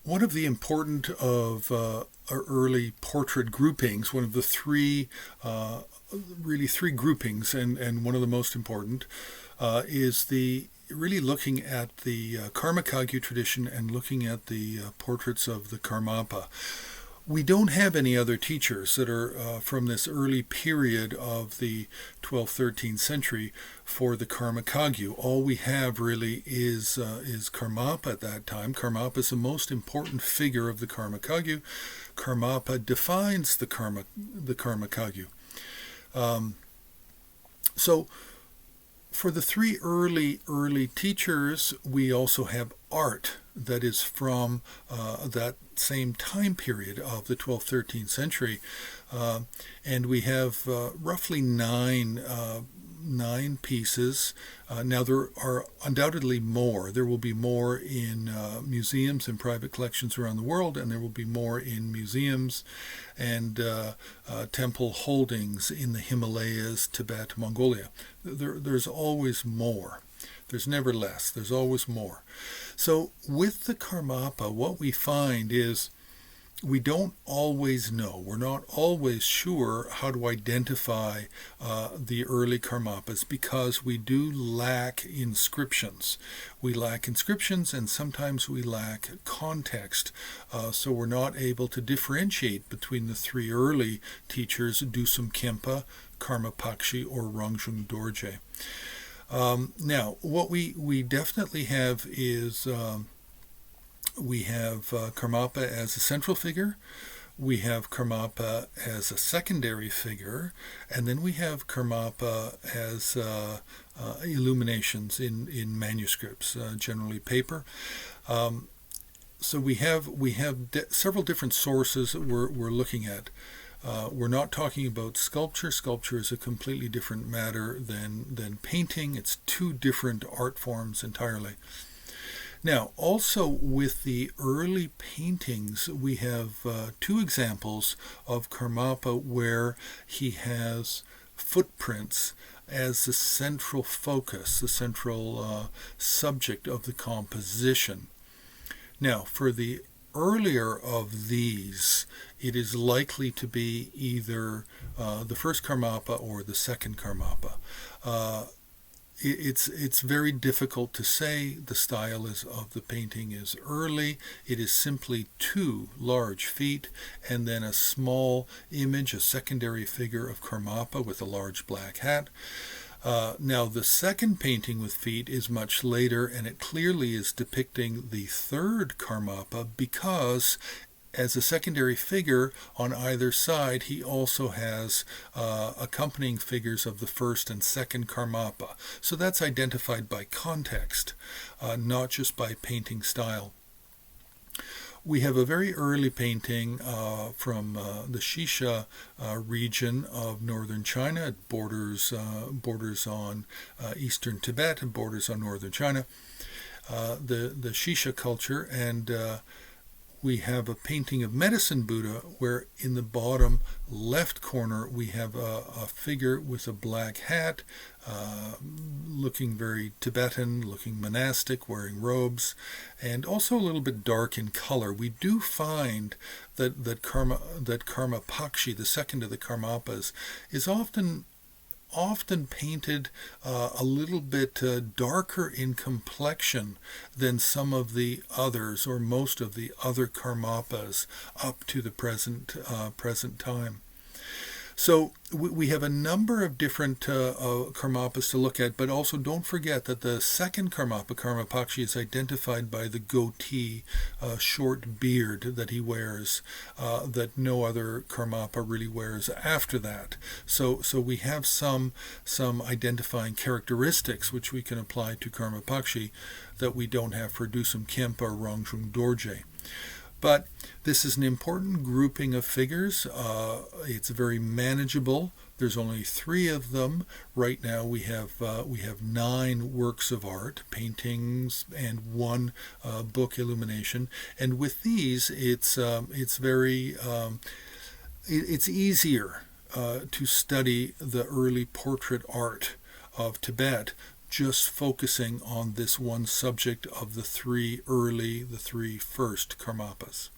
One of the important of early portrait groupings, one of the really three groupings, and one of the most important, is the really looking at the Karmakagyu tradition and looking at the portraits of the Karmapa. We don't have any other teachers that are from this early period of the 12th, 13th century for the Karmakagyu. All we have really is Karmapa at that time. Karmapa is the most important figure of the Karmakagyu. Karmapa defines the Karmakagyu. So for the three early teachers, we also have art that is from that same time period of the 12th, 13th century. And we have roughly nine pieces. Now, there are undoubtedly more. There will be more in museums and private collections around the world, and there will be more in museums and temple holdings in the Himalayas, Tibet, Mongolia. There's always more. There's never less. There's always more. So with the Karmapa, what we find is we don't always know. We're not always sure how to identify the early Karmapas because we do lack inscriptions. We lack inscriptions and sometimes we lack context. So we're not able to differentiate between the three early teachers, Dusum Khenpa, Karma Pakshi, or Rangjung Dorje. Now, what we definitely have is we have Karmapa as a central figure, we have Karmapa as a secondary figure, and then we have Karmapa as illuminations in manuscripts, generally paper. So we have several different sources that we're looking at. We're not talking about sculpture. Sculpture is a completely different matter than painting. It's two different art forms entirely. Now, also with the early paintings, we have two examples of Karmapa where he has footprints as the central focus, the central subject of the composition. Now, for the earlier of these, it is likely to be either the first Karmapa or the second Karmapa. It's very difficult to say the style of the painting is early. It is simply two large feet and then a small image, a secondary figure of Karmapa with a large black hat. Now, the second painting with feet is much later, and it clearly is depicting the third Karmapa because as a secondary figure on either side, he also has accompanying figures of the first and second Karmapa. So that's identified by context, not just by painting style. We have a very early painting from the Shisha region of northern China. It borders on eastern Tibet and borders on northern China. The Shisha culture, and we have a painting of Medicine Buddha where in the bottom left corner we have a figure with a black hat, looking very Tibetan, looking monastic, wearing robes, and also a little bit dark in color. We do find that Karma Pakshi, the second of the Karmapas, is often painted a little bit darker in complexion than some of the others or most of the other Karmapas up to the present time. So we have a number of different Karmapas to look at, but also don't forget that the second Karmapa, Karma Pakshi, is identified by the goatee, short beard that he wears, that no other Karmapa really wears after that. So we have some identifying characteristics which we can apply to Karma Pakshi that we don't have for Dusum Khenpa or Rangjung Dorje. But this is an important grouping of figures. It's very manageable. There's only three of them. Right now we have 9 works of art, paintings, and 1 book illumination. And with these, it's easier to study the early portrait art of Tibet just focusing on this one subject of the three first Karmapas.